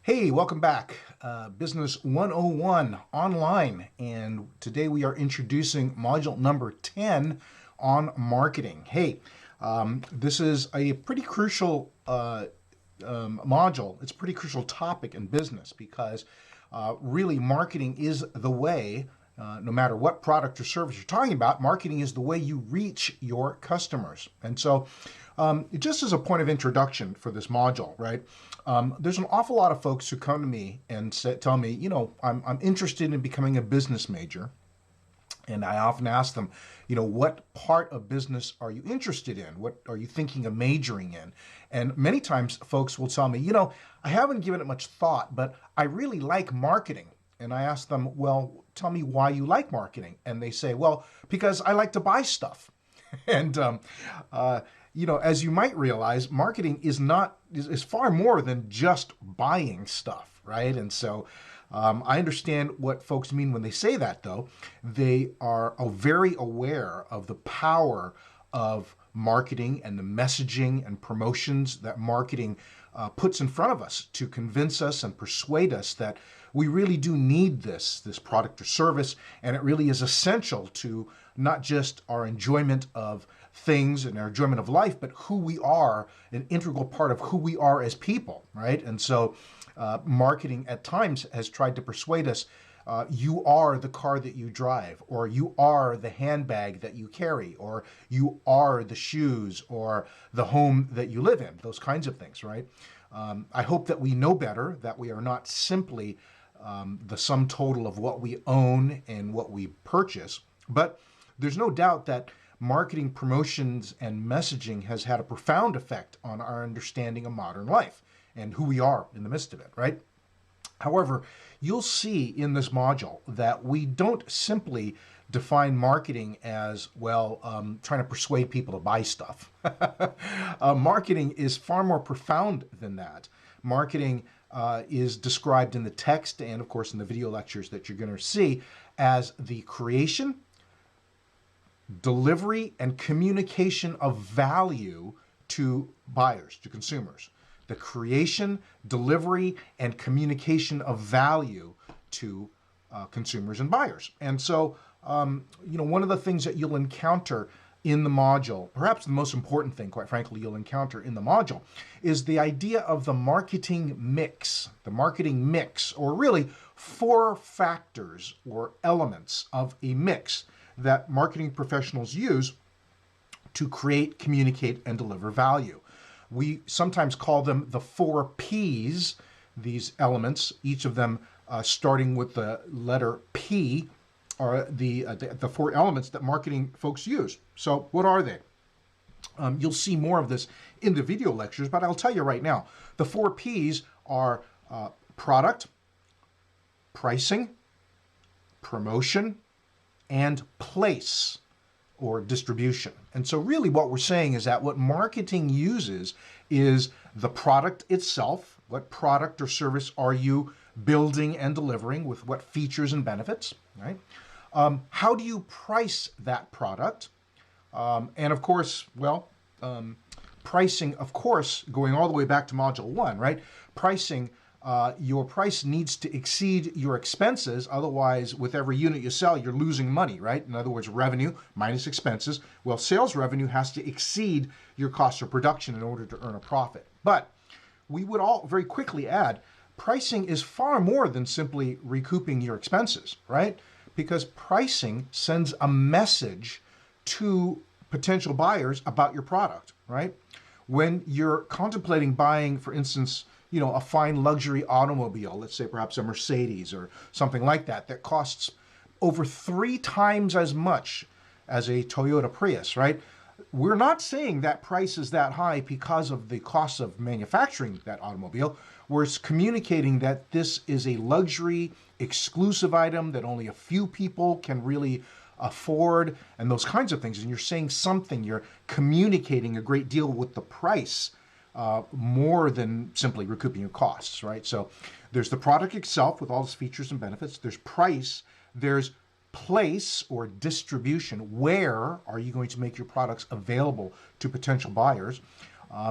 Hey, welcome back. Business 101 online. And today we are introducing module number 10 on marketing. Hey, this is a pretty crucial module. It's a pretty crucial topic in business because really marketing is the way, no matter what product or service you're talking about, marketing is the way you reach your customers. And so, just as a point of introduction for this module, right? There's an awful lot of folks who come to me and tell me, I'm interested in becoming a business major. And I often ask them, what part of business are you interested in? What are you thinking of majoring in? And many times folks will tell me, I haven't given it much thought, but I really like marketing. And I ask them, well, tell me why you like marketing. And they say, well, because I like to buy stuff. And, as you might realize, marketing is far more than just buying stuff, right? And so I understand what folks mean when they say that, though. They are very aware of the power of marketing and the messaging and promotions that marketing puts in front of us to convince us and persuade us that we really do need this product or service, and it really is essential to not just our enjoyment of things and our enjoyment of life, but who we are, an integral part of who we are as people, right? And so marketing at times has tried to persuade us you are the car that you drive, or you are the handbag that you carry, or you are the shoes or the home that you live in, those kinds of things, right? I hope that we know better, that we are not simply the sum total of what we own and what we purchase, but there's no doubt that marketing, promotions, and messaging has had a profound effect on our understanding of modern life and who we are in the midst of it, right? However, you'll see in this module that we don't simply define marketing as, trying to persuade people to buy stuff. Marketing is far more profound than that. Marketing is described in the text and, of course, in the video lectures that you're going to see as the creation, delivery, and communication of value to buyers, to consumers. The creation, delivery, and communication of value to consumers and buyers. And so, one of the things that you'll encounter in the module, perhaps the most important thing, quite frankly, you'll encounter in the module, is the idea of the marketing mix. The marketing mix, or really 4 factors or elements of a mix that marketing professionals use to create, communicate, and deliver value. We sometimes call them the 4 P's, these elements, each of them starting with the letter P, are the 4 elements that marketing folks use. So what are they? You'll see more of this in the video lectures, but I'll tell you right now, the 4 P's are product, pricing, promotion, and place or distribution. And so really what we're saying is that what marketing uses is the product itself. What product or service are you building and delivering with what features and benefits, right? How do you price that product? And of course, pricing, of course, going all the way back to module 1, right? Pricing, your price needs to exceed your expenses. Otherwise, with every unit you sell, you're losing money, right? In other words, revenue minus expenses. Well, sales revenue has to exceed your cost of production in order to earn a profit. But we would all very quickly add, pricing is far more than simply recouping your expenses, right? Because pricing sends a message to potential buyers about your product, right? When you're contemplating buying, for instance, a fine luxury automobile, let's say perhaps a Mercedes or something like that, that costs over 3 times as much as a Toyota Prius, right? We're not saying that price is that high because of the cost of manufacturing that automobile. We're communicating that this is a luxury, exclusive item that only a few people can really afford, and those kinds of things. And you're saying something, you're communicating a great deal with the price, more than simply recouping your costs, right? So there's the product itself with all its features and benefits. There's price. There's place or distribution. Where are you going to make your products available to potential buyers?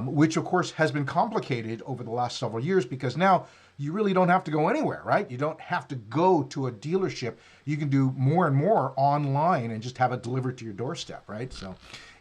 which of course has been complicated over the last several years because now you really don't have to go anywhere, right? You don't have to go to a dealership. You can do more and more online and just have it delivered to your doorstep, right? So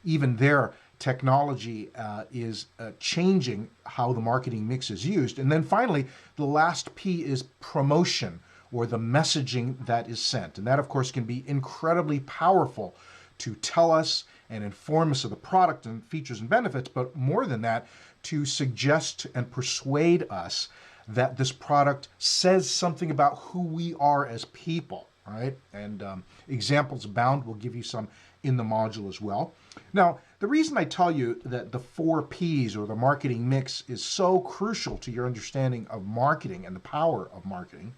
even there, technology is changing how the marketing mix is used. And then finally, the last P is promotion, or the messaging that is sent. And that, of course, can be incredibly powerful to tell us and inform us of the product and features and benefits, but more than that, to suggest and persuade us that this product says something about who we are as people, right? And examples abound. We'll give you some in the module as well. Now, the reason I tell you that the 4 Ps, or the marketing mix, is so crucial to your understanding of marketing and the power of marketing,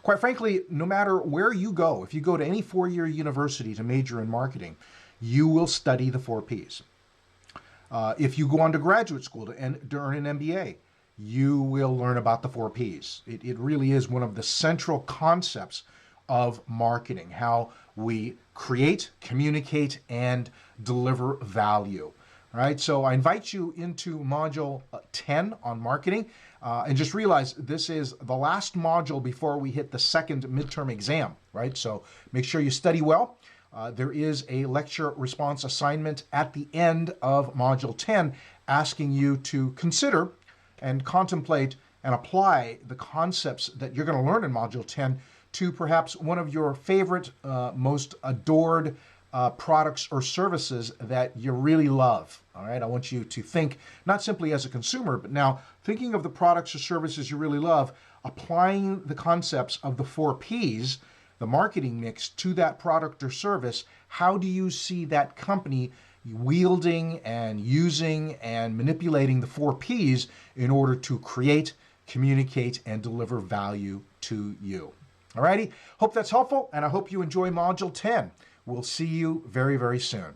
quite frankly, no matter where you go, if you go to any 4-year university to major in marketing, you will study the 4 Ps. If you go on to graduate school to earn an MBA, you will learn about the 4 Ps. It really is one of the central concepts of marketing, how we create, communicate, and deliver value. All right, so I invite you into module 10 on marketing, and just realize this is the last module before we hit the second midterm exam, right? So make sure you study well. There is a lecture response assignment at the end of module 10 asking you to consider and contemplate and apply the concepts that you're going to learn in module 10 to perhaps one of your favorite, most adored products or services that you really love. All right, I want you to think not simply as a consumer, but now thinking of the products or services you really love, applying the concepts of the 4 Ps, the marketing mix, to that product or service. How do you see that company wielding and using and manipulating the 4 Ps in order to create, communicate, and deliver value to you? All righty, hope that's helpful, and I hope you enjoy Module 10. We'll see you very, very soon.